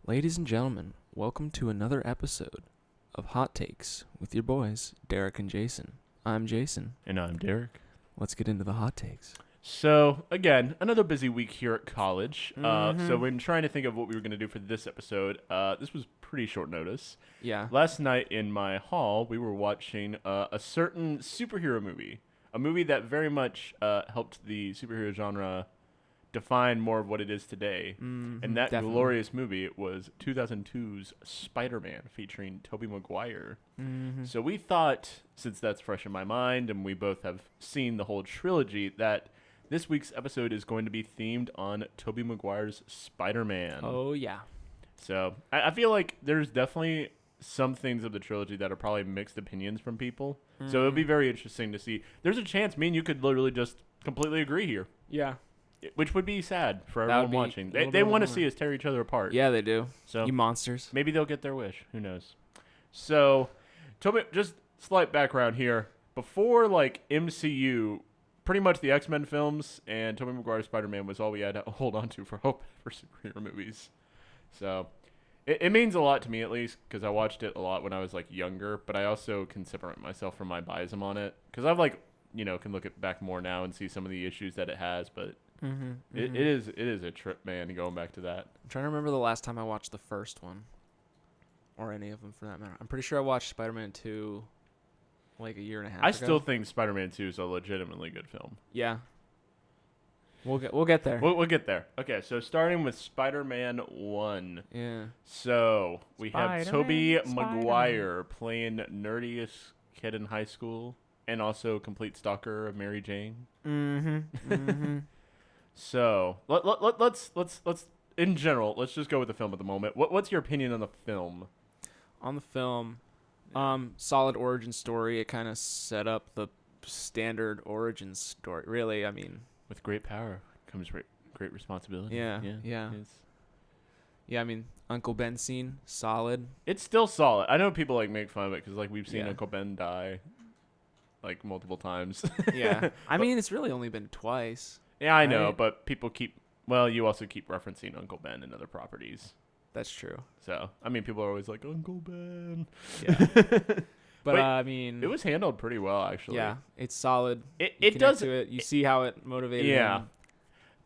Ladies and gentlemen, welcome to another episode of Hot Takes with your boys, Derek and Jason. I'm Jason. And I'm Derek. Let's get into the hot takes. So, again, another busy week here at college. So when trying to think of what we were going to do for this episode, this was pretty short notice. Yeah. Last night in my hall, we were watching a certain superhero movie. A movie that very much helped the superhero genre define more of what it is today. And that glorious movie was 2002's Spider-Man featuring Tobey Maguire. So we thought, since that's fresh in my mind and we both have seen the whole trilogy, that this week's episode is going to be themed on Tobey Maguire's Spider-Man. Oh, yeah. So I feel like there's definitely some things of the trilogy that are probably mixed opinions from people. So it'll be very interesting to see. There's a chance me and you could literally just completely agree here. Yeah. Which would be sad for That everyone would be watching. a little They bit want to more. see us tear each other apart. Yeah, they do. So You monsters. maybe they'll get their wish. Who knows? So, Toby, just slight background here. Before like MCU, pretty much the X-Men films and Tobey Maguire's Spider-Man was all we had to hold on to for hope for superhero movies. So, it means a lot to me, at least, because I watched it a lot when I was like younger. But I also can separate myself from my biasm on it, because I've like can look at back more now and see some of the issues that it has. But it is a trip, man, going back to that. I'm trying to remember the last time I watched the first one. Or any of them, for that matter. I'm pretty sure I watched Spider-Man 2 like a year and a half ago. I still think Spider-Man 2 is a legitimately good film. Yeah. We'll get there. We'll get there. Okay, so starting with Spider-Man 1. Yeah. So we have Tobey Spider-Man. Maguire playing nerdiest kid in high school and also complete stalker of Mary Jane. So let's in general, let's just go with the film at the moment. What's your opinion on the film? On the film, solid origin story. It kind of set up the standard origin story. Really, I mean, With great power comes great responsibility. Yeah. It's, yeah, I mean, Uncle Ben scene, solid. it's still solid. I know people like make fun of it because like we've seen Yeah. Uncle Ben die like multiple times. Yeah, I mean, it's really only been twice. Yeah, I know, Right? but people keep. Well, you also keep referencing Uncle Ben in other properties. That's true. So, I mean, people are always like, Uncle Ben. Yeah, but Wait, I mean, It was handled pretty well, actually. yeah, it's solid. You It connect does. to it. You see how it motivated Yeah.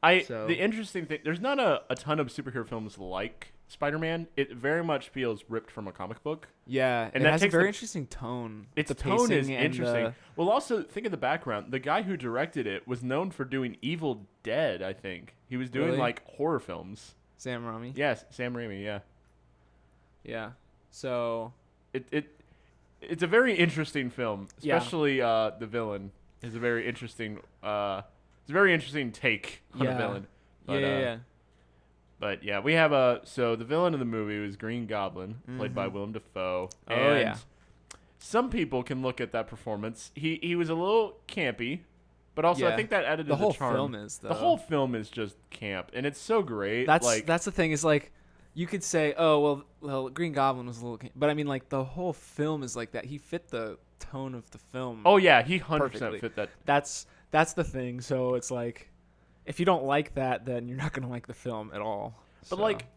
him. So- The interesting thing, there's not a ton of superhero films like Spider-Man. It very much feels ripped from a comic book. Yeah, And it that has a takes very the- interesting tone. Its The tone is pacing and interesting. Well, also, think of the background. The guy who directed it was known for doing Evil Dead, I think. He was doing, Really? like, horror films. Sam Raimi. Yes, Sam Raimi, yeah. Yeah. So It's a very interesting film, Yeah. especially the villain is a very interesting. It's a very interesting take on the Yeah. villain. But, yeah. But yeah, we have so the villain of the movie was Green Goblin, played by Willem Dafoe. Oh, and yeah. some people can look at that performance. He was a little campy, but also I Yeah. think that added The to whole the charm. film is, though. The whole film is just camp, and it's so great. That's the thing is like, you could say, oh well, Green Goblin was a little, but I mean like the whole film is like that. He fit the tone of the film. Oh yeah, he 100% perfectly. fit that. That's the thing. So it's like, if you don't like that, then you're not gonna like the film at all. But So, like,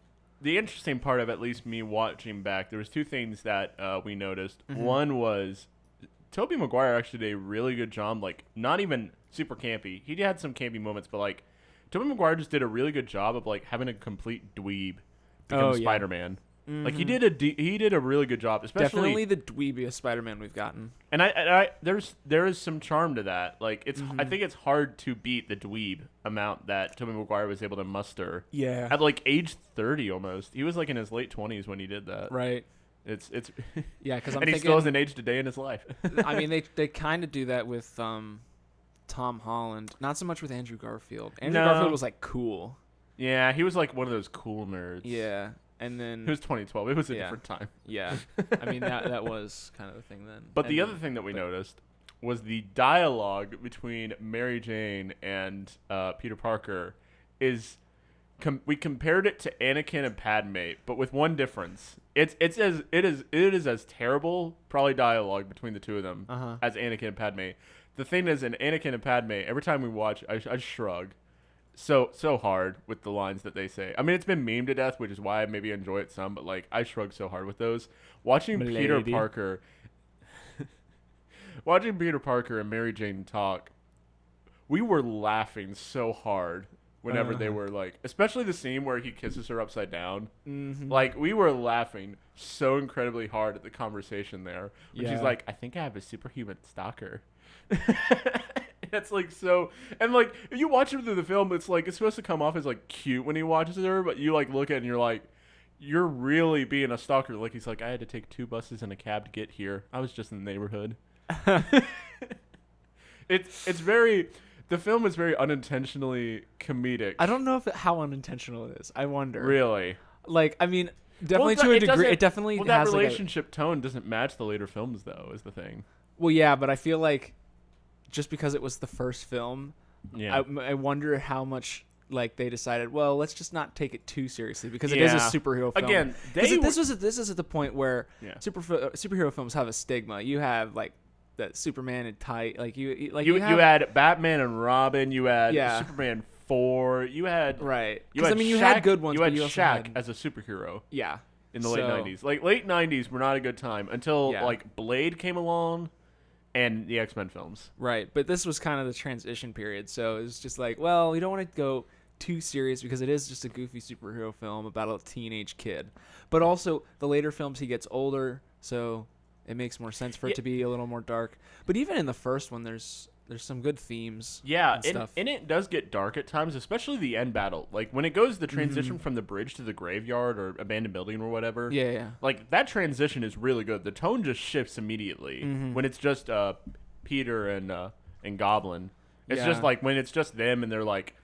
the interesting part of at least me watching back, there was two things that we noticed. One was Tobey Maguire actually did a really good job, like not even super campy. He had some campy moments, but like Tobey Maguire just did a really good job of like having a complete dweeb become Oh, yeah. Spider-Man. Like he did a really good job, especially. definitely the dweebiest Spider-Man we've gotten. And I there is some charm to that. Like I think it's hard to beat the dweeb amount that Tobey Maguire was able to muster. Yeah. At like age 30 almost. He was like in his late 20s when he did that. Right. It's Yeah, because I'm and he thinking. still hasn't aged a day in his life. I mean, they kind of do that with Tom Holland. Not so much with Andrew Garfield. Andrew No. Garfield was like cool. Yeah, he was like one of those cool nerds. Yeah, and then It was 2012. It was a Yeah. different time. yeah, I mean that was kind of the thing then. But And the then- other thing that we noticed was the dialogue between Mary Jane and Peter Parker is we compared it to Anakin and Padme, but with one difference. It is as terrible probably dialogue between the two of them as Anakin and Padme. The thing is, in Anakin and Padme, every time we watch, I shrug. so hard with the lines that they say. I mean, it's been memed to death, which is why I maybe enjoy it some, but like I shrug so hard with those. Watching Peter Milady. Parker watching Peter Parker and Mary Jane talk, we were laughing so hard whenever they were like, especially the scene where he kisses her upside down. Mm-hmm. Like, we were laughing so incredibly hard at the conversation there. When she's Yeah. like, I think I have a superhuman stalker. It's like so, and like if you watch him through the film, it's like it's supposed to come off as like cute when he watches her, but you like look at it and you're like, you're really being a stalker. Like he's like, I had to take 2 buses and a cab to get here. I was just in the neighborhood. It's very, the film is very unintentionally comedic. I don't know how unintentional it is. I wonder. Really. Like, I mean, definitely Well, to a it degree. doesn't- It definitely Well, that has like a, relationship tone doesn't match the later films, though, is the thing. well, yeah, but I feel like just because it was the first film, Yeah. I wonder how much like they decided. Well, let's just not take it too seriously because it is a Yeah. superhero film. Again, 'Cause they this is at the point where Yeah. superhero films have a stigma. You have like that Superman and tight, like you You have, had Batman and Robin. You had Yeah. Superman 4. You had right. You Because had I mean, you Shaq, had good ones. You but had you also Shaq had, as a superhero yeah. in the late So- 90s. Like late 90s were not a good time until Yeah. like Blade came along, and the X-Men films. Right, but this was kind of the transition period, so it was just like, well, we don't want to go too serious because it is just a goofy superhero film about a teenage kid. But also, the later films he gets older, so it makes more sense for it Yeah. to be a little more dark. But even in the first one, there's some good themes. Yeah, and and, stuff. and it does get dark at times, especially the end battle. Like when it goes the transition from the bridge to the graveyard or abandoned building or whatever. Yeah, yeah. Like that transition is really good. The tone just shifts immediately when it's just Peter and Goblin. It's Yeah. just like when it's just them and they're like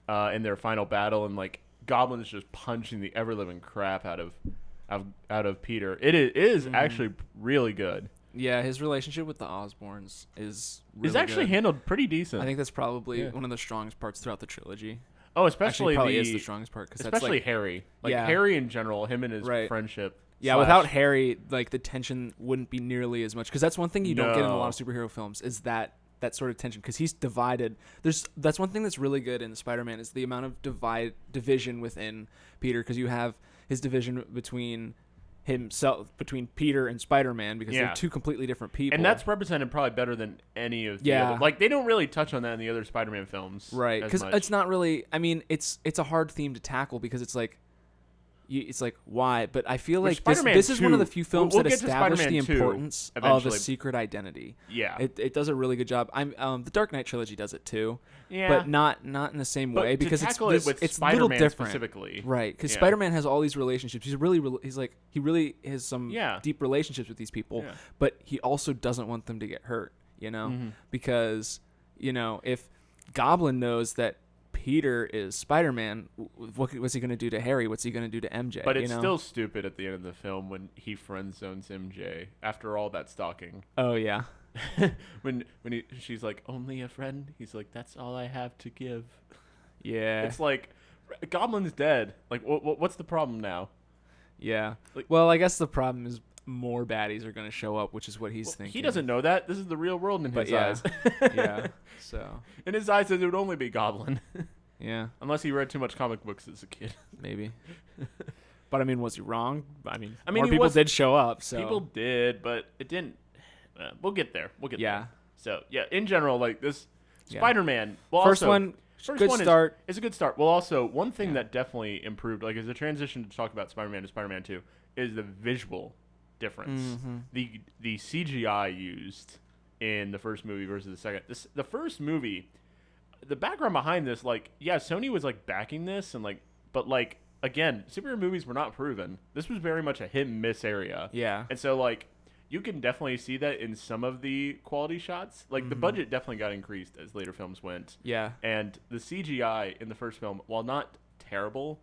in their final battle and like Goblin's just punching the ever living crap out of Peter. It is actually really good. Yeah, his relationship with the Osborns is really It's actually good. handled pretty decent. I think that's probably Yeah. one of the strongest parts throughout the trilogy. oh, Actually, especially probably is the strongest part because that's especially like, Harry. Like Yeah. Harry in general, him and his Right. friendship. yeah, without Harry, like the tension wouldn't be nearly as much because that's one thing you don't get in a lot of superhero films is that sort of tension because he's divided. That's one thing that's really good in Spider-Man is the amount of division within Peter because you have his division between Peter and Spider-Man because Yeah. they're two completely different people. And that's represented probably better than any of the Yeah. other. Like they don't really touch on that in the other Spider-Man films. right as because much. it's not really. I mean, it's a hard theme to tackle because it's like. It's like why, but I feel Which like this Spider-Man is one of the 2 few films we'll that get to establish the Spider-Man 2 importance of a eventually. secret identity. Yeah. It does a really good job. The Dark Knight trilogy does it too, Yeah. but not in the same But way to because tackle it's it with it's little Spider-Man different, specifically. right? Because Yeah. Spider-Man has all these relationships. He really has some Yeah. deep relationships with these people, Yeah. but he also doesn't want them to get hurt. Because if Goblin knows that Peter is Spider-Man, what's he going to do to Harry? What's he going to do to MJ? But it's still stupid at the end of the film when he friend zones MJ after all that stalking. Oh yeah. when she's like, only a friend. He's like, that's all I have to give. Yeah. It's like, Goblin's dead. Like, what's the problem now? Yeah. Like- Well, I guess the problem is more baddies are going to show up, which is what he's thinking. He doesn't know that. This is the real world in But his yeah. eyes. Yeah. So, In his eyes, it would only be Goblin. yeah, Unless he read too much comic books as a kid. maybe. But I mean, was he wrong? I mean he more people was- did show up, so People did, but it didn't. We'll get there. yeah. So, yeah, in general, like this Yeah. Spider-Man. Well, First also, one, first good one start. is a good start. Well, also, one thing Yeah. that definitely improved, like as a transition to talk about Spider-Man to Spider-Man 2, is the visual difference. Mm-hmm. The CGI used in the first movie versus the second. The first movie, the background behind this, like, yeah, Sony was like backing this and like, but like again, superhero movies were not proven. This was very much a hit and miss area. Yeah. And so like you can definitely see that in some of the quality shots. Like the budget definitely got increased as later films went. Yeah. And the CGI in the first film, while not terrible,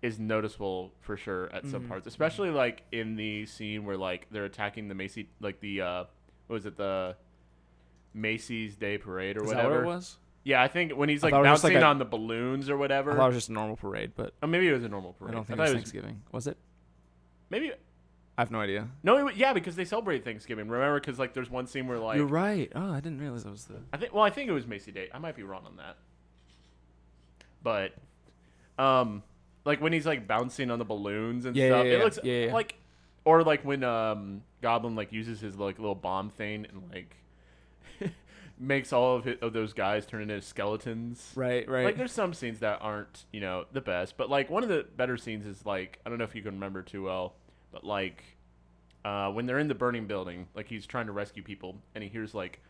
is noticeable for sure at some parts, especially like in the scene where like they're attacking the Macy, like the what was it, the Macy's Day Parade or Is whatever. that what it was? Yeah, I think when he's like thought it was just bouncing like a- on the balloons or whatever. I thought it was just a normal parade, but Oh, maybe it was a normal parade. I don't think thought it was Thanksgiving. Was it? Maybe I have no idea. no. Yeah, because they celebrate Thanksgiving. Remember, because like there's one scene where like You're right. Oh, I didn't realize that was the. I think it was Macy Day. I might be wrong on that. But like when he's like bouncing on the balloons and Yeah, stuff, yeah, it yeah. looks Yeah. like, or like when Goblin like uses his like little bomb thing and like makes all of those guys turn into skeletons. Right. Like there's some scenes that aren't, the best, but like one of the better scenes is like, I don't know if you can remember too well, but like when they're in the burning building, like he's trying to rescue people and he hears like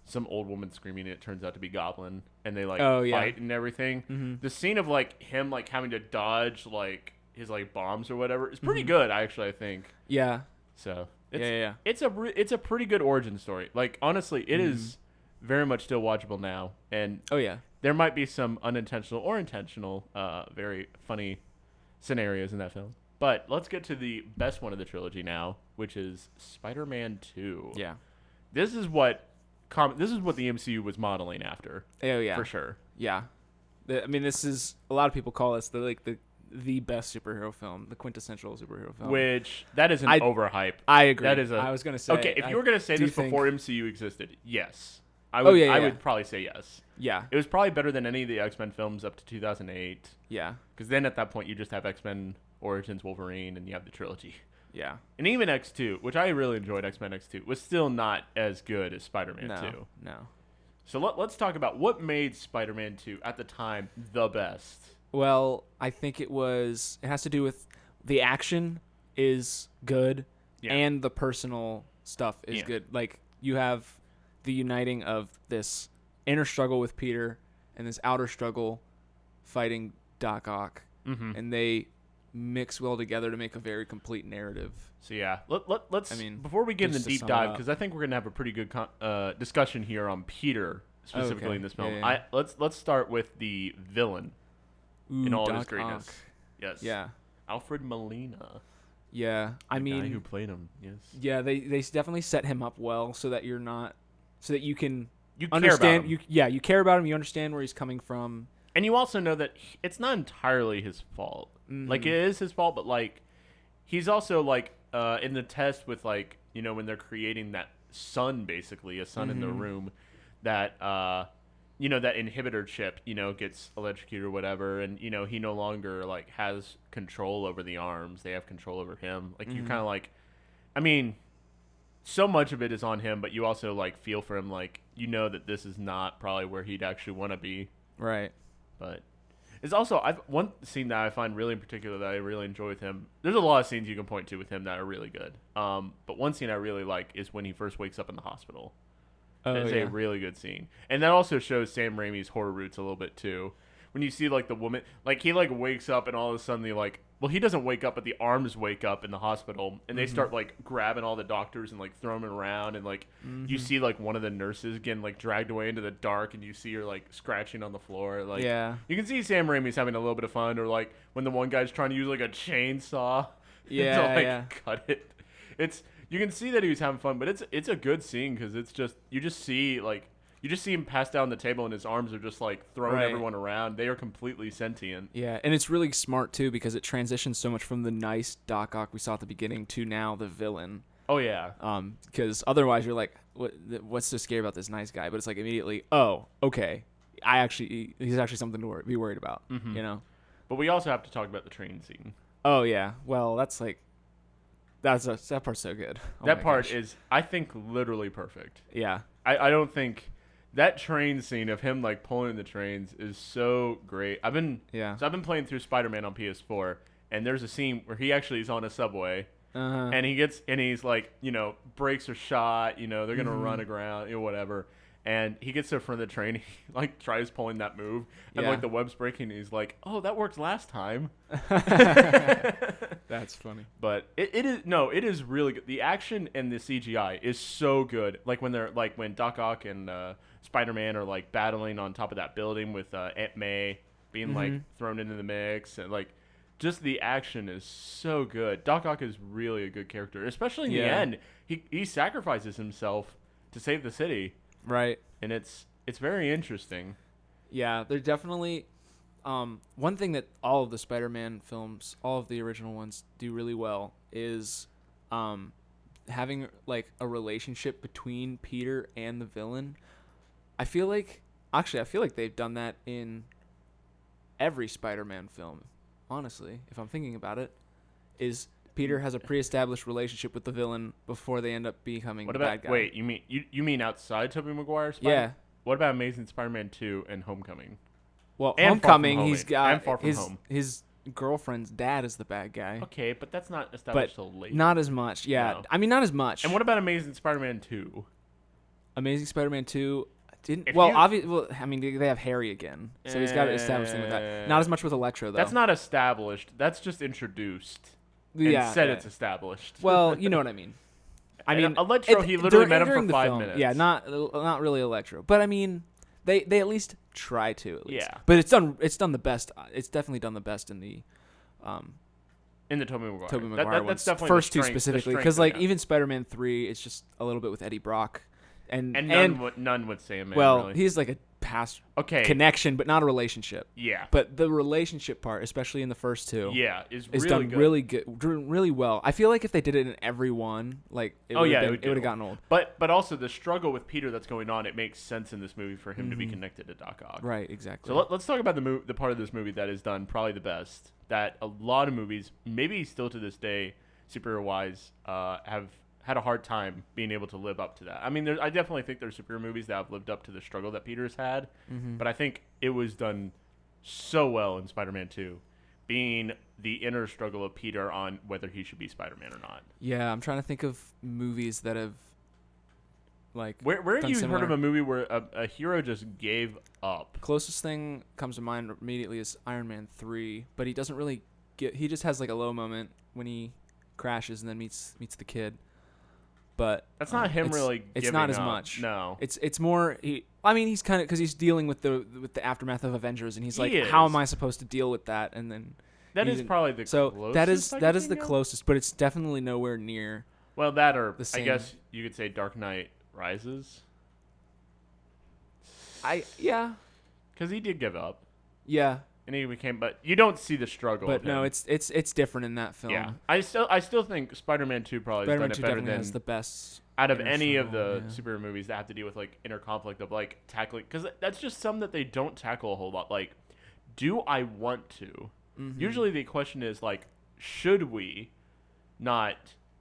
some old woman screaming and it turns out to be Goblin and they like fight and everything. Mm-hmm. The scene of like him like having to dodge like his like bombs or whatever is pretty good actually, I think. Yeah. So It's it's a pretty good origin story. Like honestly, it is very much still watchable now, and there might be some unintentional or intentional, very funny scenarios in that film. But let's get to the best one of the trilogy now, which is Spider-Man 2. Yeah. This is what the MCU was modeling after. Oh yeah. For sure. Yeah. I mean, this is, a lot of people call this the best superhero film, the quintessential superhero film. Which that is an overhype. I agree. That is I was gonna say. Okay, if you were gonna say this think, before MCU existed, yes. I would probably say yes. Yeah. It was probably better than any of the X-Men films up to 2008. Yeah. Because then at that point you just have X-Men Origins Wolverine and you have the trilogy. Yeah. And even X2, which I really enjoyed, X-Men X2, was still not as good as Spider-Man 2. No. So let's talk about what made Spider-Man 2 at the time the best. Well, I think it has to do with the action is good and the personal stuff is good. Like you have the uniting of this inner struggle with Peter and this outer struggle fighting Doc Ock, and they mix well together to make a very complete narrative. So yeah, let's. Before we get into the deep dive, because I think we're gonna have a pretty good discussion here on Peter specifically in this film. Yeah. Let's start with the villain in all Doc his greatness. Ock. Yes. Yeah. Alfred Molina. Yeah, The guy who played him. Yes. Yeah, they definitely set him up well so that you can understand. Care about him. You care about him. You understand where he's coming from, and you also know that it's not entirely his fault. Like it is his fault, but like he's also like in the test with like when they're creating that sun, basically a sun in the room, that that inhibitor chip gets electrocuted or whatever, and he no longer like has control over the arms. They have control over him. Like you kind of like, so much of it is on him, but you also like feel for him, like that this is not probably where he'd actually want to be. Right. But it's also one scene that I find really in particular that I really enjoy with him. There's a lot of scenes you can point to with him that are really good. But one scene I really like is when he first wakes up in the hospital. It's a really good scene, and that also shows Sam Raimi's horror roots a little bit too. When you see like the woman, like he like wakes up and all of a sudden he doesn't wake up, but the arms wake up in the hospital and they start like grabbing all the doctors and like throwing them around, and like you see like one of the nurses getting like dragged away into the dark, and you see her like scratching on the floor. Like you can see Sam Raimi's having a little bit of fun, or like when the one guy's trying to use like a chainsaw to cut it. You can see that he was having fun, but it's a good scene because it's just you just see him pass down the table and his arms are just like throwing everyone around. They are completely sentient. Yeah, and it's really smart too because it transitions so much from the nice Doc Ock we saw at the beginning to now the villain. Oh yeah. Because otherwise you're like, what's so scary about this nice guy? But it's like immediately, oh, okay, he's actually something to be worried about. But we also have to talk about the train scene. Oh yeah, well that part's so good. That part is, I think, literally perfect. Yeah. I don't think that train scene of him like pulling the trains is so great. I've been playing through Spider-Man on PS4, and there's a scene where he actually is on a subway, and he's like, brakes are shot, they're gonna run aground, whatever. And he gets to the front of the train, he like tries pulling that move, and like the web's breaking, and he's like, "Oh, that worked last time." That's funny. But it is really good. The action and the CGI is so good. Like when Doc Ock and Spider-Man are like battling on top of that building with Aunt May being like thrown into the mix, and like just the action is so good. Doc Ock is really a good character, especially in the end. He sacrifices himself to save the city. Right. And it's very interesting. Yeah, they're definitely one thing that all of the Spider-Man films, all of the original ones, do really well is having like a relationship between Peter and the villain. I feel like they've done that in every Spider-Man film, honestly, if I'm thinking about it, is Peter has a pre-established relationship with the villain before they end up becoming the bad guy. Wait, you mean outside Tobey Maguire Yeah. What about Amazing Spider-Man 2 and Homecoming? Well, And Homecoming, Far From he's Home, got and Far From Home. his girlfriend's dad is the bad guy. Okay, but that's not established till later. Not as much. Yeah. No. I mean, not as much. And what about Amazing Spider-Man 2? Amazing Spider-Man 2 didn't. If Well, you- obviously, I mean, they have Harry again, so he's got to establish thing with that. Not as much with Electro though. That's not established. That's just introduced. And yeah. said yeah. it's established. Well, you know what I mean. I mean, Electro, he literally met him during for the 5 film, minutes. Yeah, not really Electro, but I mean, they at least try to at least. Yeah. But it's done the best. It's definitely done the best in the In the Tobey Maguire. Tobey Maguire ones. That's definitely First the two strength, specifically, the because strength like of even Spider-Man 3, it's just a little bit with Eddie Brock, and none with Sam. well, really. he's like a past Okay. connection, but not a relationship. Yeah. But the relationship part, especially in the first two, Yeah, is is really done good. really good, really well. I feel like if they did it in every one, like it would have gotten old. But also the struggle with Peter that's going on, it makes sense in this movie for him to be connected to Doc Ock. Right, exactly. So let's talk about the part of this movie that is done probably the best. That a lot of movies, maybe still to this day, superhero-wise, have had a hard time being able to live up to that. I mean, I definitely think there's superhero movies that have lived up to the struggle that Peter's had, but I think it was done so well in Spider-Man 2, being the inner struggle of Peter on whether he should be Spider-Man or not. Yeah, I'm trying to think of movies that have like. Where have done you similar. heard of a movie where a hero just gave up? Closest thing comes to mind immediately is Iron Man 3, but he doesn't really he just has like a low moment when he crashes and then meets the kid. But That's not him really It's giving not as up. much. No. It's more I mean, he's kind of cuz he's dealing with the aftermath of Avengers, and he's like, He how is. am I supposed to deal with that? And then That he's is in- probably the so closest. that is I the can think of. closest, but it's definitely nowhere near. Well, that or the I same. guess you could say Dark Knight Rises. Yeah. Because he did give up. Yeah. And he became, but you don't see the struggle. But of no, him. it's different in that film. Yeah. I still think Spider-Man 2 probably has Spider-Man done 2 it better definitely than has the best out of inner any of the struggle, superhero movies that have to deal with like inner conflict of like tackling, because that's just some that they don't tackle a whole lot. Like, do I want to? Mm-hmm. Usually the question is like, should we? Not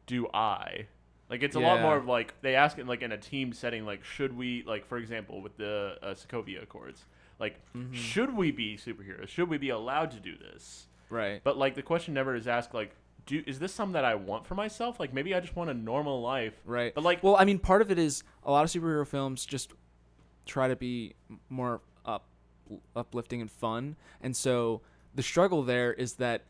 do I? Like it's a lot Yeah. more of like they ask it like in a team setting, like should we, like for example with the Sokovia Accords, like should we be superheroes? Should we be allowed to do this? Right. But like the question never is asked like, is this something that I want for myself? Like maybe I just want a normal life. Right. But like, well, I mean, part of it is a lot of superhero films just try to be more uplifting and fun, and so the struggle there is that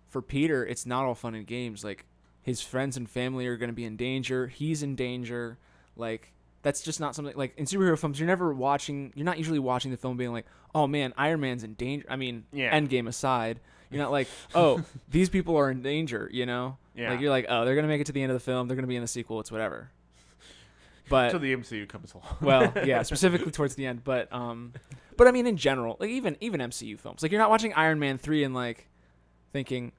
for Peter, it's not all fun and games. Like his friends and family are going to be in danger. He's in danger. Like that's just not something like in superhero films. You're not usually watching the film being like, oh man, Iron Man's in danger. I mean, Endgame aside. You're not like, oh, these people are in danger, you know? Yeah. Like, you're like, oh, they're going to make it to the end of the film. They're going to be in the sequel. It's whatever. But until the MCU comes along. well, yeah, specifically towards the end. But I mean, in general, like even MCU films, like you're not watching Iron Man 3 and like thinking,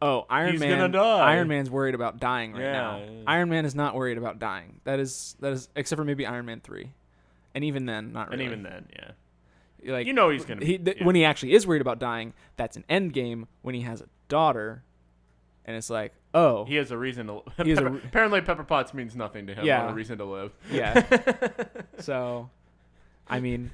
oh, He's gonna die. Iron Man's worried about dying right now. Yeah. Iron Man is not worried about dying. That is except for maybe Iron Man 3. And even then, not really. And even then, yeah. Like, You know he's gonna be. when he actually is worried about dying, that's an Endgame when he has a daughter, and it's like, oh, He has a reason to. He has a Apparently, Pepper Potts means nothing to him. Yeah. Not a reason to live. yeah. So, I mean,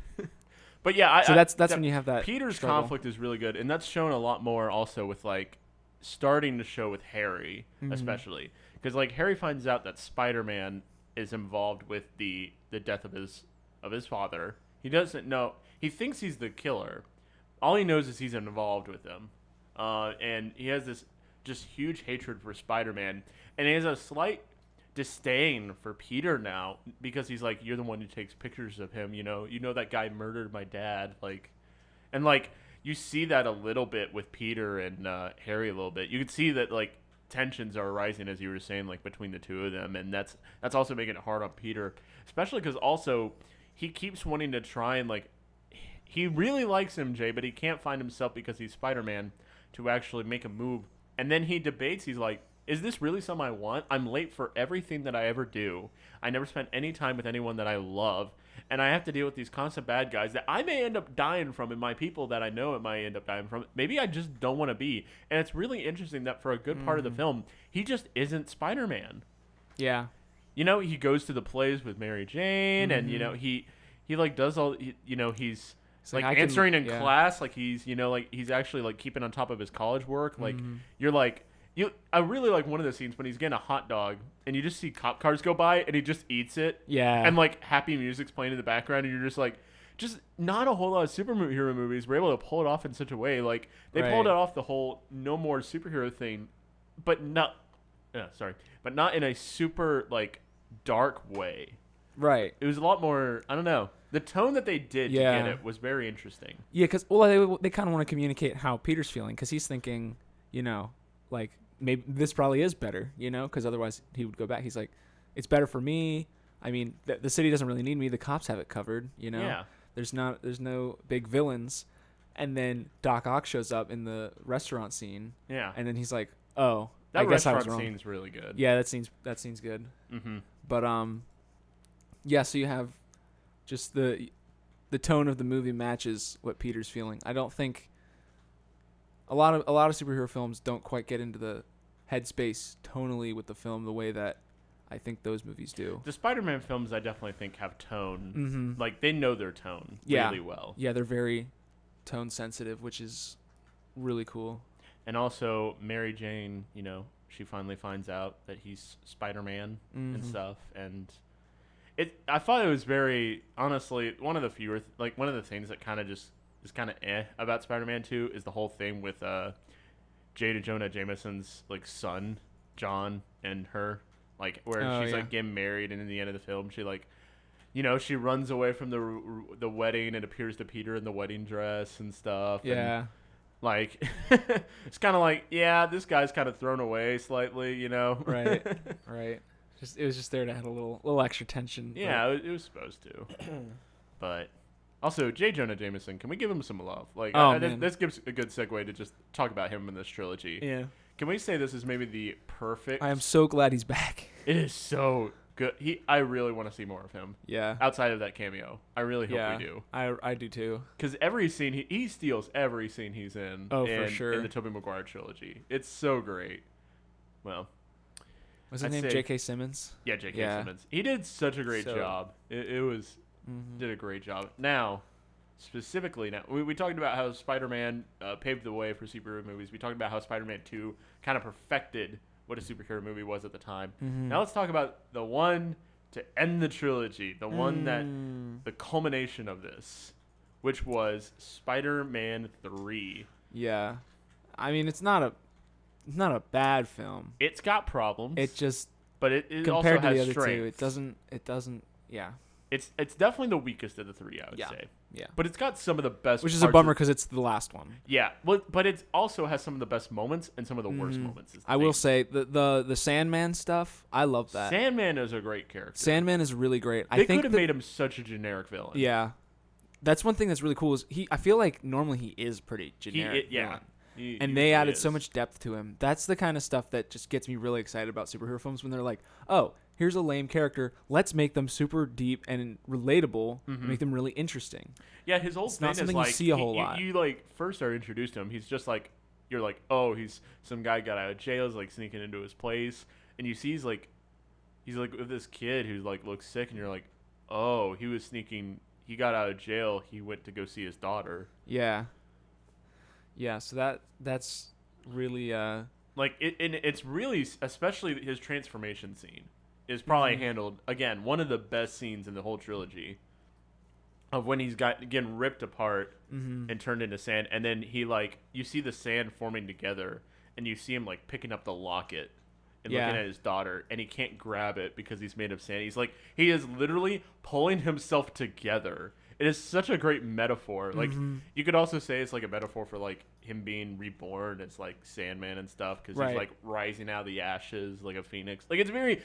But yeah, that's when you have that Peter's struggle. conflict is really good, and that's shown a lot more also with like starting to show with Harry, especially because like Harry finds out that Spider-Man is involved with the death of his father. He doesn't know. He thinks he's the killer. All he knows is he's involved with him, and he has this just huge hatred for Spider-Man, and he has a slight disdain for Peter now because he's like, you're the one who takes pictures of him, you know that guy murdered my dad, like, and like you see that a little bit with Peter and Harry a little bit. You can see that like tensions are rising, as you were saying, like between the two of them, and that's also making it hard on Peter, especially because also he keeps wanting to try and like he really likes MJ, but he can't find himself because he's Spider-Man to actually make a move. And then he debates. He's like, is this really something I want? I'm late for everything that I ever do. I never spent any time with anyone that I love. and I have to deal with these constant bad guys that I may end up dying from, and my people that I know it might end up dying from. Maybe I just don't want to be. And it's really interesting that for a good part of the film, he just isn't Spider-Man. Yeah. You know, he goes to the plays with Mary Jane, and you know he like does all. You know, he's like answering in class, like he's like he's actually like keeping on top of his college work. Like you're like. I really like one of the scenes when he's getting a hot dog and you just see cop cars go by and he just eats it. Yeah. And like happy music's playing in the background and you're just like, just not a whole lot of superhero movies were able to pull it off in such a way. Like they pulled it off the whole no more superhero thing, but not in a super like dark way. Right. It was a lot more, I don't know. The tone that they did to get it was very interesting. Yeah, because they kind of want to communicate how Peter's feeling because he's thinking, like, maybe this probably is better, because otherwise he would go back. He's like, it's better for me. I mean, the city doesn't really need me. The cops have it covered, Yeah. There's no big villains. And then Doc Ock shows up in the restaurant scene. Yeah. And then he's like, oh, that I guess I was restaurant wrong. scene's really good. Yeah, that scene's good. Mm-hmm. But yeah, so you have just the tone of the movie matches what Peter's feeling. I don't think a lot of superhero films don't quite get into the headspace tonally with the film the way that I think those movies do. The Spider-Man films, I definitely think, have tone. Mm-hmm. Like, they know their tone really well. Yeah, they're very tone sensitive, which is really cool. And also, Mary Jane, she finally finds out that he's Spider-Man and stuff. And I thought it was very, honestly, one of the things that kind of just is kind of about Spider-Man 2 is the whole thing with Jada Jonah Jameson's like son John and her, like where she's like getting married, and in the end of the film she like she runs away from the wedding and appears to Peter in the wedding dress and stuff. Yeah. And, like it's kind of like, yeah, this guy's kind of thrown away slightly, Right. Right. It was just there to add a little extra tension. Yeah, it was supposed to. But also, J. Jonah Jameson, can we give him some love? Like, this gives a good segue to just talk about him in this trilogy. Yeah. Can we say this is maybe the perfect? I am so glad he's back. It is so good. I really want to see more of him. Yeah. Outside of that cameo, I really hope we do. I do too. Because every scene he steals every scene he's in. Oh, for sure. In the Tobey Maguire trilogy, it's so great. Well, was his name J.K. Simmons? Yeah, J.K. Simmons. He did such a great job. It was did a great job. Now, specifically, we talked about how Spider-Man paved the way for superhero movies. We talked about how Spider-Man 2 kind of perfected what a superhero movie was at the time. Now let's talk about the one to end the trilogy, the one that the culmination of this, which was Spider-Man 3. Yeah, I mean it's not a bad film. It's got problems. It just but it also compared to has the other strengths. two, it doesn't. Yeah. It's definitely the weakest of the three, I would say. Yeah. But it's got some of the best Which is a bummer because it's the last one. Yeah. But it also has some of the best moments and some of the worst moments. I will say the Sandman stuff, I love that. Sandman is a great character. Sandman is really great. They could have made him such a generic villain. Yeah. That's one thing that's really cool is I feel like normally he is pretty generic. Yeah. And they added so much depth to him. That's the kind of stuff that just gets me really excited about superhero films when they're like, oh, here's a lame character. Let's make them super deep and relatable and make them really interesting. Yeah, his whole thing not something is like you see a whole lot. You like first are introduced to him. He's just like, you're like, oh, he's some guy got out of jail, is like sneaking into his place, and you see he's like with this kid who's like looks sick, and you're like, oh, he was sneaking. He got out of jail. He went to go see his daughter. Yeah. Yeah, so that's really like it, and it's really, especially his transformation scene is probably handled, again, one of the best scenes in the whole trilogy of when he's getting ripped apart and turned into sand, and then he like you see the sand forming together, and you see him like picking up the locket and looking at his daughter, and he can't grab it because he's made of sand. He is literally pulling himself together. It is such a great metaphor. Like you could also say it's like a metaphor for like him being reborn as like Sandman and stuff, because he's like rising out of the ashes like a phoenix. Like it's very.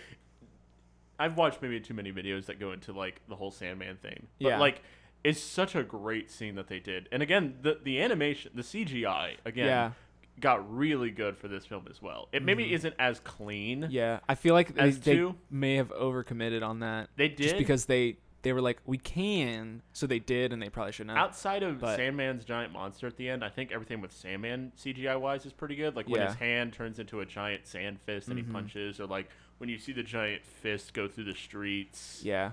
I've watched maybe too many videos that go into like the whole Sandman thing, but like it's such a great scene that they did. And again, the animation, the CGI again. Got really good for this film as well. It maybe isn't as clean. Yeah, I feel like they may have overcommitted on that. They did, just because they they were like, we can, so they did, and they probably shouldn't have. Outside of Sandman's giant monster at the end, I think everything with Sandman CGI-wise is pretty good. Like when his hand turns into a giant sand fist and he punches, or like when you see the giant fist go through the streets. Yeah.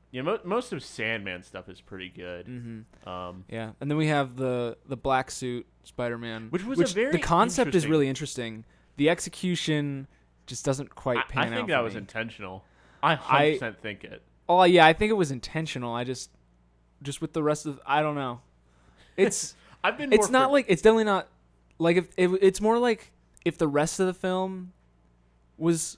You know, most of Sandman stuff is pretty good. Yeah, and then we have the black suit Spider-Man, which the concept is really interesting. The execution just doesn't quite pan out. I think that was intentional. I 100% think it. Oh yeah, I think it was intentional. I just with the rest of, I don't know. It's it's not like, it's definitely not like, if it's more like if the rest of the film was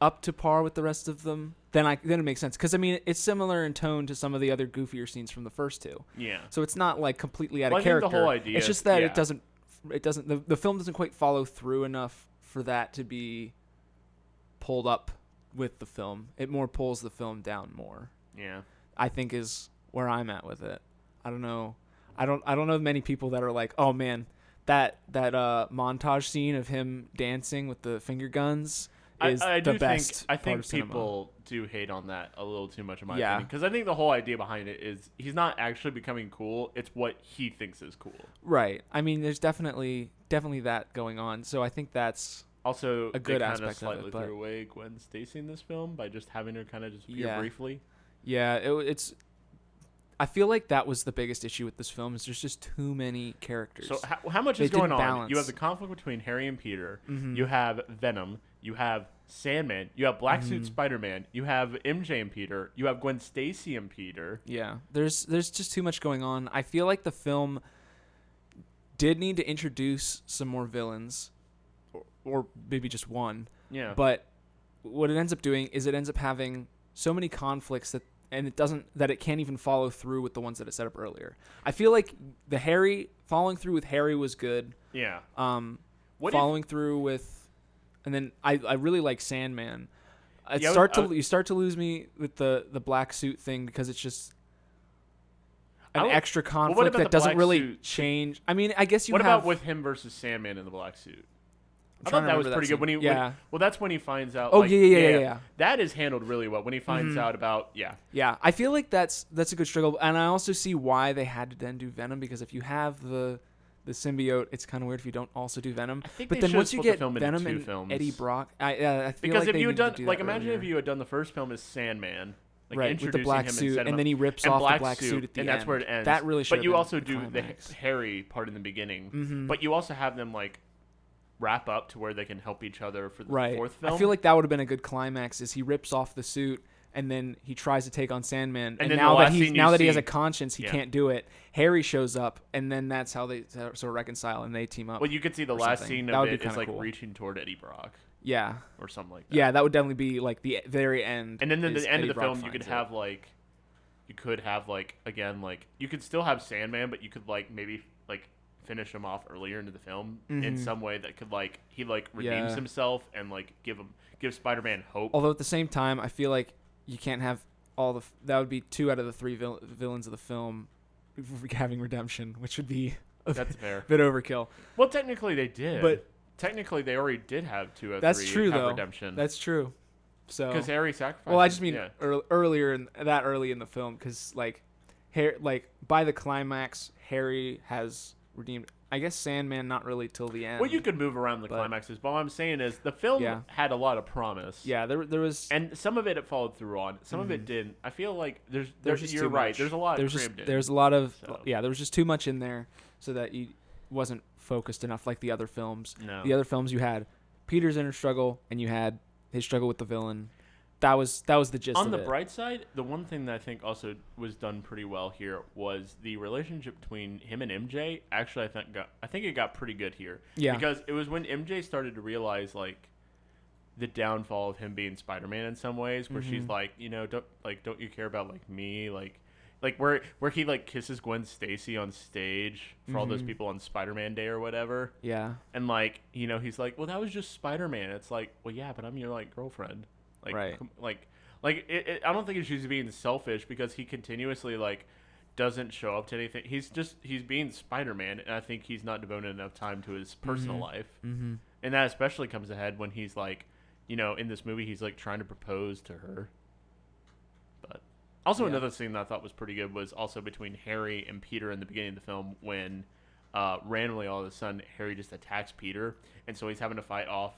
up to par with the rest of them, then it makes sense, because I mean it's similar in tone to some of the other goofier scenes from the first two. Yeah. So it's not like completely out of I character. think the whole idea, it's just that it doesn't the film doesn't quite follow through enough for that to be pulled up with the film. It more pulls the film down more. Yeah. I think is where I'm at with it. I don't know. I don't know many people that are like, oh man, that montage scene of him dancing with the finger guns is the best. I think people do hate on that a little too much, in my opinion, because I think the whole idea behind it is he's not actually becoming cool. It's what he thinks is cool. Right. I mean, there's definitely that going on. So I think that's also a good aspect aspect of it. Slightly but threw away Gwen Stacy in this film by just having her kind of just appear briefly. Yeah, it's. I feel like that was the biggest issue with this film, is there's just too many characters. So how much is going on? You have the conflict between Harry and Peter. You have Venom. You have Sandman. You have Black Suit Spider-Man. You have MJ and Peter. You have Gwen Stacy and Peter. Yeah, there's just too much going on. I feel like the film did need to introduce some more villains, or maybe just one. Yeah. But what it ends up doing is it ends up having so many conflicts that it can't even follow through with the ones that it set up earlier. I feel like following through with Harry was good. Yeah. Following through with, and then I really like Sandman. You start to lose me with the black suit thing, because it's just an extra conflict that doesn't really change. I mean, I guess What about with him versus Sandman in the black suit? I thought that was pretty good. Well, that's when he finds out. Oh, yeah. That is handled really well when he finds out about. Yeah, I feel like that's a good struggle, and I also see why they had to then do Venom, because if you have the symbiote, it's kind of weird if you don't also do Venom. But then once you get Venom and Eddie Brock, I feel because like if you had done, imagine if you had done the first film as Sandman. Right, with the black suit, and then he rips off the black suit at the end. And that's where it ends. That really should. But you also do the Harry part in the beginning. But you also have them wrap up to where they can help each other for the fourth film. I feel like that would have been a good climax, is he rips off the suit and then he tries to take on Sandman, and now that he has a conscience, he can't do it. Harry shows up, and then that's how they sort of reconcile and they team up. Well, you could see the last scene of it is cool. Reaching toward Eddie Brock. Yeah. Or something like that. Yeah, that would definitely be the very end. And then the end of the film, you could have you could still have Sandman, but you could maybe finish him off earlier into the film in some way that could he redeems himself and give Spider-Man hope. Although at the same time, I feel like you can't have that would be 2 out of the 3 villains of the film having redemption, which would be that's fair. Bit overkill. Well, technically they did. But technically they already did have 2 out of 3 that's true, have though. redemption. That's true. So because Harry sacrificed. Well, I just mean early in the film, because by the climax, Harry has redeemed. I guess Sandman not really till the end. Well, you could move around the climaxes, but what I'm saying is the film had a lot of promise. Yeah, there was, and some of it followed through on. Some of it didn't. I feel like you're right. There's a lot. There's a lot of there was just too much in there, so that you wasn't focused enough like the other films. No. The other films, you had Peter's inner struggle and you had his struggle with the villain. That was the gist of it. On the bright side, the one thing that I think also was done pretty well here was the relationship between him and MJ. Actually, I think it got pretty good here. Yeah. Because it was when MJ started to realize the downfall of him being Spider-Man in some ways, where she's don't you care about me, where he kisses Gwen Stacy on stage for all those people on Spider-Man Day or whatever. Yeah. And he's like, well, that was just Spider-Man. It's well, yeah, but I'm your girlfriend. Right. I don't think she's being selfish, because he continuously doesn't show up to anything. He's being Spider-Man, and I think he's not devoting enough time to his personal life. Mm-hmm. And that especially comes ahead when he's in this movie he's trying to propose to her. But Also, another scene that I thought was pretty good was also between Harry and Peter in the beginning of the film when randomly all of a sudden Harry just attacks Peter, and so he's having to fight off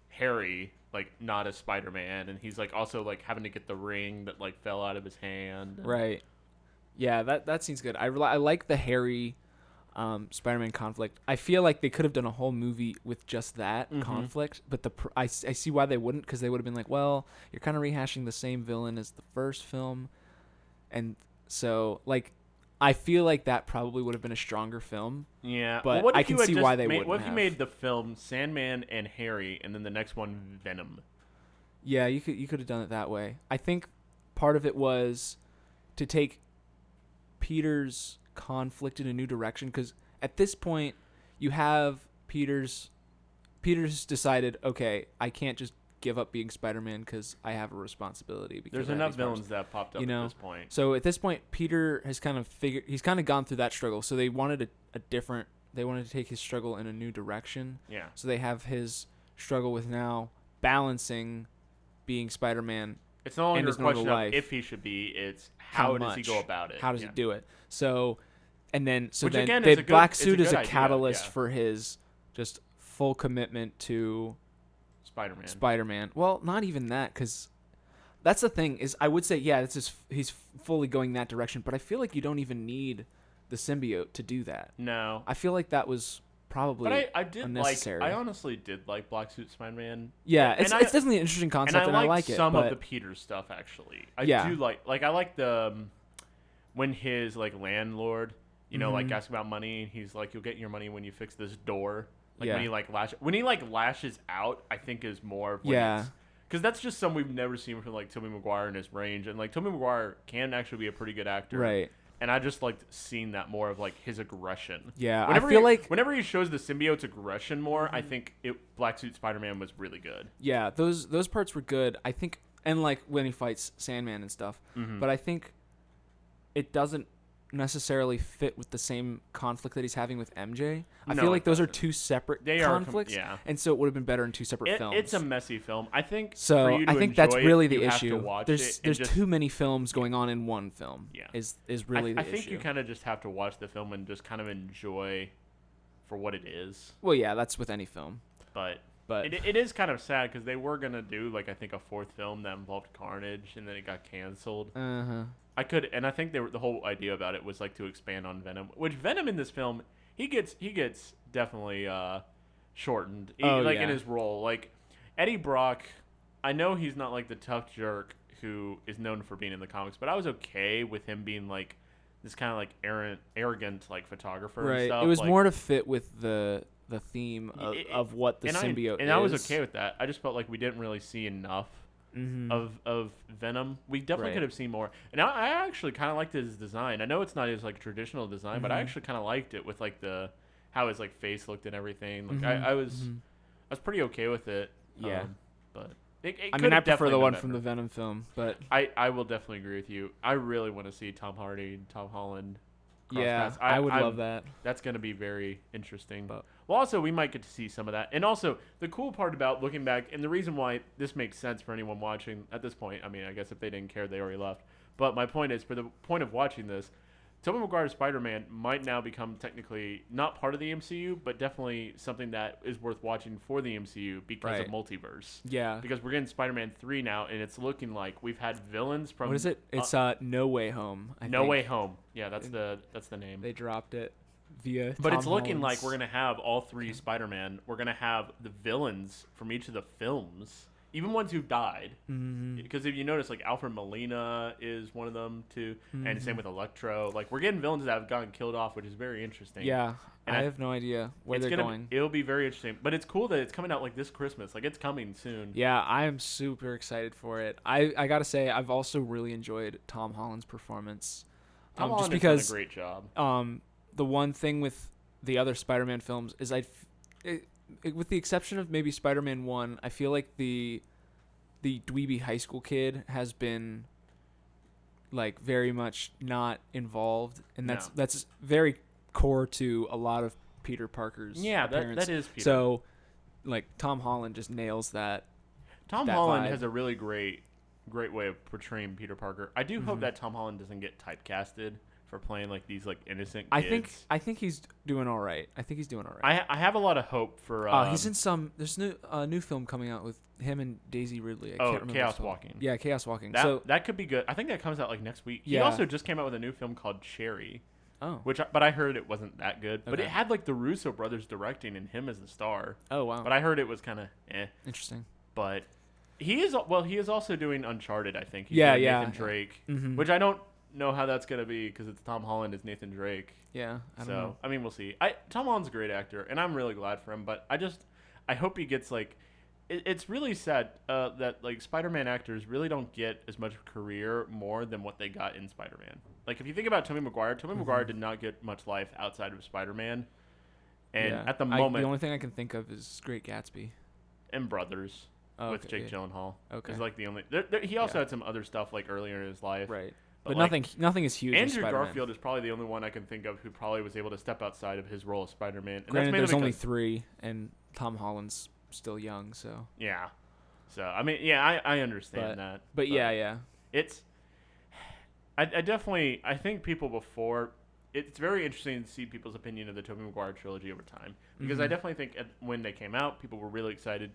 Harry, like, not as Spider-Man, and he's, like, also, like, having to get the ring that, like, fell out of his hand. Right. Yeah, that scene's good. I like the Harry Spider-Man conflict. I feel like they could have done a whole movie with just that conflict, but I see why they wouldn't, because they would have been like, well, you're kind of rehashing the same villain as the first film, and so, like, I feel like that probably would have been a stronger film. Yeah, but I can see why they wouldn't. What if you made the film Sandman and Harry, and then the next one Venom? Yeah, you could have done it that way. I think part of it was to take Peter's conflict in a new direction, because at this point you have Peter's decided, okay, I can't just give up being Spider-Man because I have a responsibility. There's enough villains that popped up at this point. So at this point, Peter has kind of gone through that struggle. So they wanted they wanted to take his struggle in a new direction. Yeah. So they have his struggle with now balancing being Spider-Man. It's no longer a question of if he should be, it's how does he go about it? How does he do it? So, and then again, the black suit is a idea, catalyst for his just full commitment to Spider-Man. Well, not even that, because that's the thing is, I would say, yeah, he's fully going that direction, but I feel like you don't even need the symbiote to do that. No, I feel like that was probably unnecessary. I honestly did like Black Suit Spider-Man. Yeah, it's definitely an interesting concept, and I like it. Some of the Peter stuff actually. I do like I like the when his like landlord, like asks about money, and he's like, "You'll get your money when you fix this door." Like when he lashes out, I think is more because that's just something we've never seen from like Tobey Maguire in his range, and like Tobey Maguire can actually be a pretty good actor, right? And I just liked seeing that more of like his aggression. Yeah, I feel like whenever he shows the symbiote's aggression more, I think Black Suit Spider-Man was really good. Yeah, those parts were good. I think, and like when he fights Sandman and stuff, but I think it doesn't necessarily fit with the same conflict that he's having with MJ. I feel like those are two separate conflicts, and so it would have been better in two separate films. It's a messy film, I think. So for you to I think that's really the issue. There's too many films going on in one film. Yeah, is really the issue. I think you kind of just have to watch the film and just kind of enjoy for what it is. Well, yeah, that's with any film. But it is kind of sad because they were gonna do like I think a fourth film that involved Carnage, and then it got canceled. I think the whole idea about it was like to expand on Venom, which Venom in this film he gets definitely shortened in his role. Like Eddie Brock, I know he's not like the tough jerk who is known for being in the comics, but I was okay with him being like this kind of like arrogant like photographer and stuff. It was like, more to fit with the theme of what the symbiote is. I was okay with that. I just felt like we didn't really see enough of Venom. We definitely could have seen more. And I actually kind of liked his design. I know it's not his like traditional design, but I actually kind of liked it with like how his like face looked and everything. Like I was pretty okay with it. Yeah, but I prefer the one from the Venom film, but I will definitely agree with you. I really want to see Tom Hardy and Tom Holland. I would love that. That's going to be very interesting. Well, also, we might get to see some of that. And also, the cool part about looking back, and the reason why this makes sense for anyone watching at this point, I mean, I guess if they didn't care, they already left. But my point is, for the point of watching this, Tobey Maguire's Spider-Man might now become technically not part of the MCU, but definitely something that is worth watching for the MCU because of multiverse. Yeah. Because we're getting Spider-Man 3 now, and it's looking like we've had villains from... What is it? It's No Way Home, I think. No Way Home. Yeah, that's the name. They dropped it via But Tom it's looking Holland's... like we're going to have all three Spider-Man. We're going to have the villains from each of the films. Even ones who died, because if you notice, like Alfred Molina is one of them too, and same with Electro. Like we're getting villains that have gotten killed off, which is very interesting. Yeah, and I have no idea where they're going. It'll be very interesting, but it's cool that it's coming out like this Christmas. Like it's coming soon. Yeah, I am super excited for it. I gotta say, I've also really enjoyed Tom Holland's performance. Tom Holland has done a great job. The one thing with the other Spider-Man films is with the exception of maybe Spider-Man 1, I feel like the dweeby high school kid has been like very much not involved, and that's very core to a lot of Peter Parker's appearance. That is Peter. So like Tom Holland just nails that. Tom Holland has a really great great way of portraying Peter Parker. I do hope that Tom Holland doesn't get typecasted for playing like these like innocent kids. I think he's doing all right. I have a lot of hope for. He's in some. There's new film coming out with him and Daisy Ridley. I can't remember Chaos Walking. Yeah, Chaos Walking. That could be good. I think that comes out like next week. Yeah. He also just came out with a new film called Cherry. Oh. But I heard it wasn't that good. But Okay. it had like the Russo brothers directing and him as the star. Oh wow. But I heard it was kind of Interesting. But he is also doing Uncharted. I think. He's Yeah, doing yeah. Nathan Drake, Mhm. which I don't know how that's gonna be because it's Tom Holland as Nathan Drake. Yeah. I don't know. I mean, we'll see. Tom Holland's a great actor, and I'm really glad for him. But I hope he gets like. It's really sad that like Spider-Man actors really don't get as much career more than what they got in Spider-Man. Like if you think about Tobey Maguire did not get much life outside of Spider-Man, and at the moment, the only thing I can think of is Great Gatsby and Brothers with Jake Gyllenhaal. Okay. Is like the only. He also had some other stuff like earlier in his life. Right. But like, nothing is huge. Andrew in Spider-Man. Garfield is probably the only one I can think of who probably was able to step outside of his role as Spider-Man. And Granted, that's there's only because, 3, and Tom Holland's still young, so. Yeah. So I mean, yeah, I understand that. But yeah. It's. I definitely think people before. It's very interesting to see people's opinion of the Tobey Maguire trilogy over time because I definitely think when they came out, people were really excited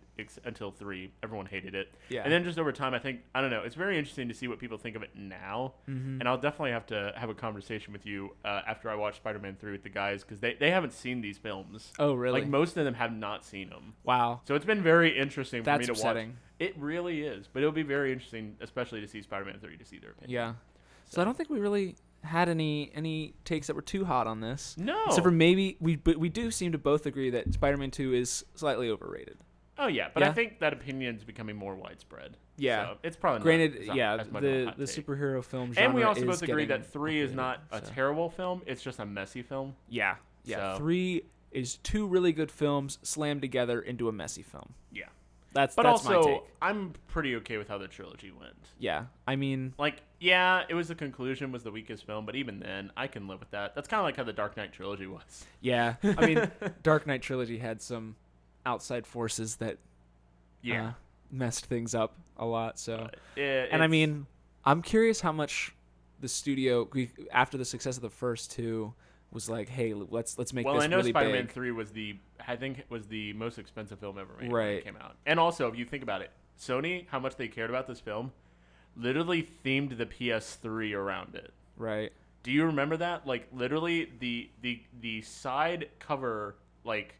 until 3. Everyone hated it. Yeah. And then just over time, I don't know. It's very interesting to see what people think of it now. And I'll definitely have to have a conversation with you after I watch Spider-Man 3 with the guys because they haven't seen these films. Oh, really? Like most of them have not seen them. Wow. So it's been very interesting for me to upsetting. watch. It really is. But it'll be very interesting, especially to see Spider-Man 3 to see their opinion. Yeah. So I don't think we really had any takes that were too hot on this. No. Except for maybe we do seem to both agree that Spider-Man 2 is slightly overrated. Oh yeah, but Yeah? I think that opinion is becoming more widespread. Yeah. So it's probably Granted, not the much of a hot take. superhero film genre And we also is both agree getting that 3 is upgraded, not a so. terrible film. It's just a messy film. Yeah. Yeah. So- 3 is 2 really good films slammed together into a messy film. Yeah. That's But my also, take. I'm pretty okay with how the trilogy went. Yeah. I mean, Like, yeah, it was the conclusion was the weakest film, but even then, I can live with that. That's kind of like how the Dark Knight trilogy was. yeah. I mean, Dark Knight trilogy had some outside forces that messed things up a lot. So, and I mean, I'm curious how much the studio, after the success of the first 2, was like, hey, let's make this I know really Spider-Man big. 3 was the most expensive film ever made when Right. it came out. And also, if you think about it, Sony, how much they cared about this film, literally themed the PS3 around it. Right. Do you remember that? Like literally the side cover like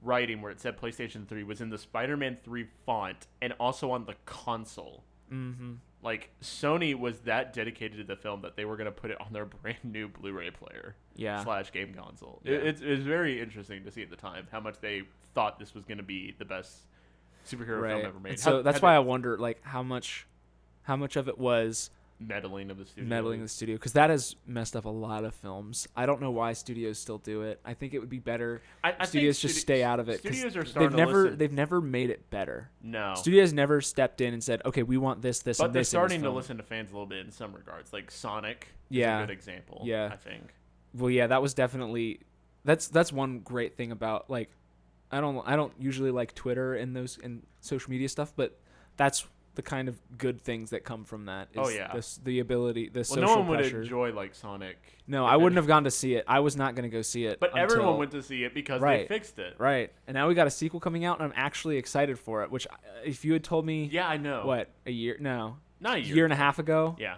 writing where it said PlayStation 3 was in the Spider-Man 3 font and also on the console. Mm-hmm. Like Sony was that dedicated to the film that they were going to put it on their brand new Blu-ray player Yeah. / game console. Yeah. It's very interesting to see at the time how much they thought this was going to be the best superhero film ever made. And so that's why I wonder, like, how much of it was meddling of the studio. because that has messed up a lot of films. I don't know why studios still do it. I think it would be better I studios think just stay out of it. 'Cause Studios are starting to listen. they've never made it better. No. Studios never stepped in and said, okay, we want this, But and they're this. starting in to this film. listen to fans a little bit in some regards. Like Sonic is Yeah. a good example, Yeah. I think. Well, yeah, that was definitely that's one great thing about, like, I don't usually like Twitter and social media stuff, but that's the kind of good things that come from that. Is Oh, yeah. the ability, the Well, social no one would pressure. enjoy like Sonic. No, I wouldn't have gone to see it. I was not going to go see it. But until, everyone went to see it because they Right. fixed it. Right. And now we got a sequel coming out, and I'm actually excited for it, which if you had told me, Yeah, I know. what, a year? No. Not a year and a half ago? Yeah.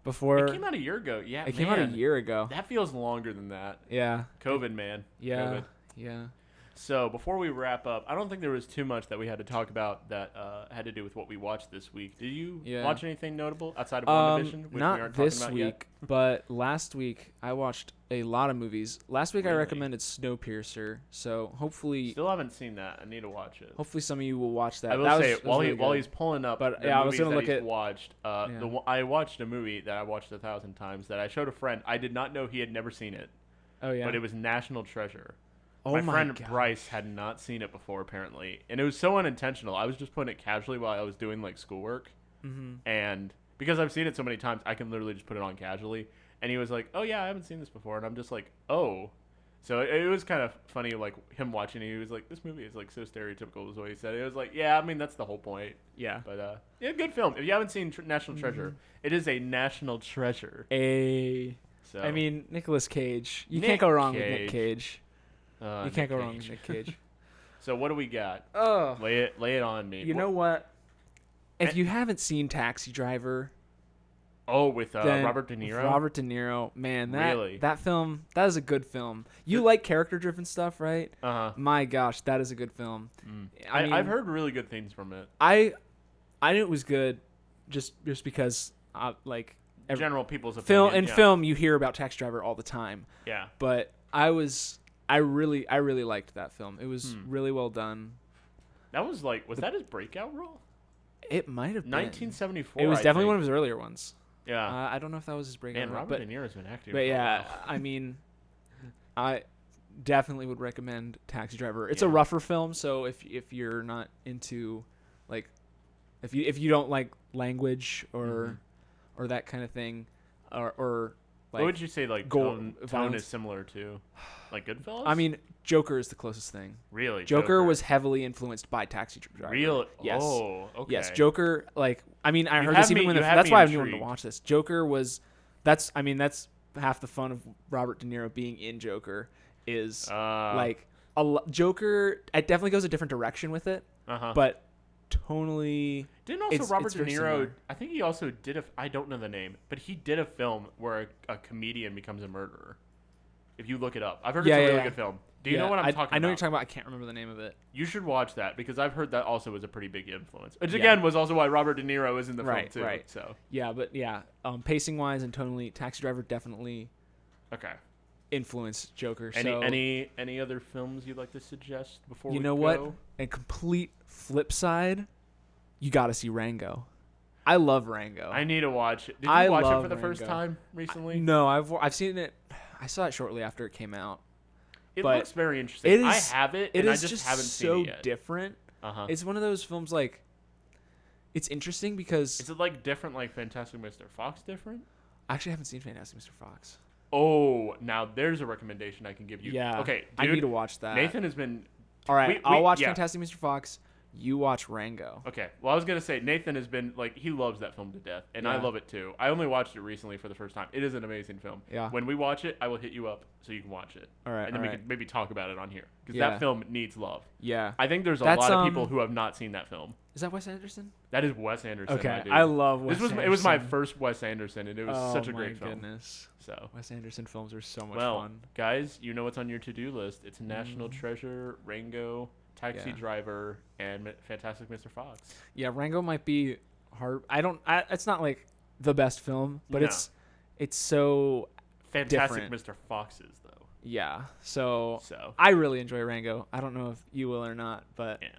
Before. It came out a year ago. Yeah, It came out a year ago. That feels longer than that. Yeah. COVID, man. Yeah. COVID. Yeah. So before we wrap up, I don't think there was too much that we had to talk about that had to do with what we watched this week. Did you watch anything notable outside of WandaVision, which we not aren't this talking about week, but last week I watched a lot of movies. Last week I Really? recommended Snowpiercer, so hopefully Still haven't seen that. I need to watch it. hopefully some of you will watch that. I will That say was while really good. he's pulling up, But, the yeah, I was movies gonna that look he's at- watched. yeah. I watched a movie that I watched 1,000 times that I showed a friend. I did not know he had never seen it, Oh yeah. but it was National Treasure. Oh my my friend gosh. Bryce had not seen it before apparently, and it was so unintentional. I was just putting it casually while I was doing like schoolwork, and because I've seen it so many times, I can literally just put it on casually. And he was like, "Oh yeah, I haven't seen this before," and I'm just like, "Oh." So it was kind of funny, like him watching it. He was like, "This movie is like so stereotypical," is what he said. It was like, yeah, I mean that's the whole point. Yeah. But yeah, good film. If you haven't seen National Treasure, it is a national treasure. So I mean, Nicolas Cage. You can't go wrong with Nick Cage. You can't go wrong with Nick Cage. So what do we got? Oh, lay it on me. You know what? If you haven't seen Taxi Driver. Oh, with Robert De Niro? Robert De Niro. Man, that film, that is a good film. You The- like character-driven stuff, right? Uh-huh. My gosh, that is a good film. I've heard really good things from it. I knew it was good just because, General people's film opinion. film, you hear about Taxi Driver all the time. Yeah. But I really liked that film. It was really well done. That was that his breakout role? It might have been. 1974. It was definitely think. one of his earlier ones. Yeah. I don't know if that was his breakout. Man, Robert De Niro's been acting. But yeah, I mean, I definitely would recommend Taxi Driver. It's a rougher film, so if you're not into, if you don't like language or that kind of thing, or what would you say tone is similar to, like Goodfellas? I mean, Joker is the closest thing. Really? Joker was heavily influenced by Taxi Driver. Really? Yes. Oh, okay. Yes, Joker. I heard this even that's why I wanted to watch this. Joker was, that's half the fun of Robert De Niro being in Joker is Joker. It definitely goes a different direction with it, but tonally. Didn't also Robert De Niro? I think he also did I don't know the name, but he did a film where a comedian becomes a murderer. If you look it up, I've heard it's a really good film. Do you know what I'm talking about? I know what you're talking about. I can't remember the name of it. You should watch that because I've heard that also was a pretty big influence. Which again was also why Robert De Niro is in the film too. Right. So pacing wise and tonally, Taxi Driver definitely influenced Joker. Any other films you'd like to suggest before we go? What? A complete flip side, you got to see Rango. I love Rango. I need to watch it. Did you watch it for the first time recently? No, I've seen it. I saw it shortly after it came out. It looks very interesting. I have it, and I just haven't seen it yet. So different. It's one of those films it's interesting because... Is it different like Fantastic Mr. Fox different? I actually haven't seen Fantastic Mr. Fox. Oh, now there's a recommendation I can give you. Yeah. Okay, dude, I need to watch that. Nathan has been... All right, I'll watch Fantastic Mr. Fox. You watch Rango. Okay. Well, I was going to say, Nathan has been, he loves that film to death, and I love it too. I only watched it recently for the first time. It is an amazing film. Yeah. When we watch it, I will hit you up so you can watch it. All right. And then we can maybe talk about it on here. Because that film needs love. Yeah. I think there's a lot of people who have not seen that film. Is that Wes Anderson? That is Wes Anderson. Okay. I love Wes Anderson. It was my first Wes Anderson, and it was such a great film. Oh, my goodness. So Wes Anderson films are so much fun. Guys, you know what's on your to-do list. It's National Treasure, Rango, Taxi Driver, and Fantastic Mr. Fox. Yeah, Rango might be hard. It's not the best film, but it's so Fantastic different. Mr. Fox's though. Yeah. So I really enjoy Rango. I don't know if you will or not, but yeah.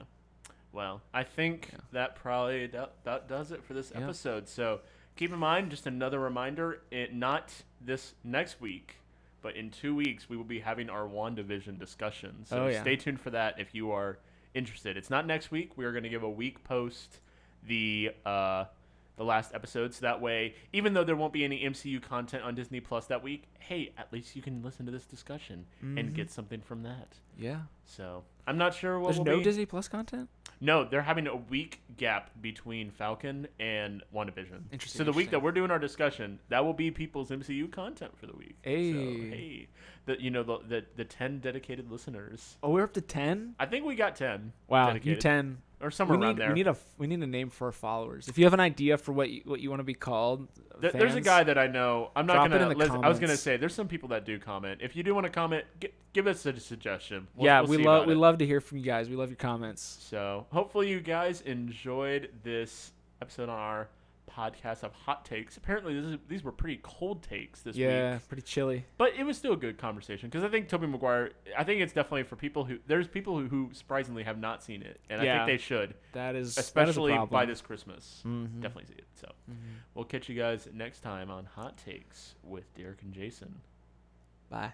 Well, I think that probably that does it for this episode. So keep in mind, just another reminder, not this next week, but in 2 weeks, we will be having our WandaVision discussion. So stay tuned for that if you are interested. It's not next week. We are going to give a week post the last episode. So that way, even though there won't be any MCU content on Disney Plus that week, hey, at least you can listen to this discussion and get something from that. Yeah. So I'm not sure what There's will no be. Disney Plus content? No, they're having a week gap between Falcon and WandaVision. Interesting. So the week that we're doing our discussion, that will be people's MCU content for the week. Hey. So, the 10 dedicated listeners. Oh, we're up to 10? I think we got 10. Wow, dedicated. you 10. Or somewhere around there. We need a name for our followers. If you have an idea for what you want to be called, there's a guy that I know. I'm not gonna. I was gonna say there's some people that do comment. If you do want to comment, give us a suggestion. We love to hear from you guys. We love your comments. So hopefully you guys enjoyed this episode on our podcast of hot takes. Apparently these were pretty cold takes this week. Yeah, pretty chilly. But it was still a good conversation because I think Tobey Maguire, I think it's definitely for people there's people who surprisingly have not seen it. And I think they should. Especially by this Christmas. Mm-hmm. Definitely see it. So we'll catch you guys next time on Hot Takes with Derek and Jason. Bye.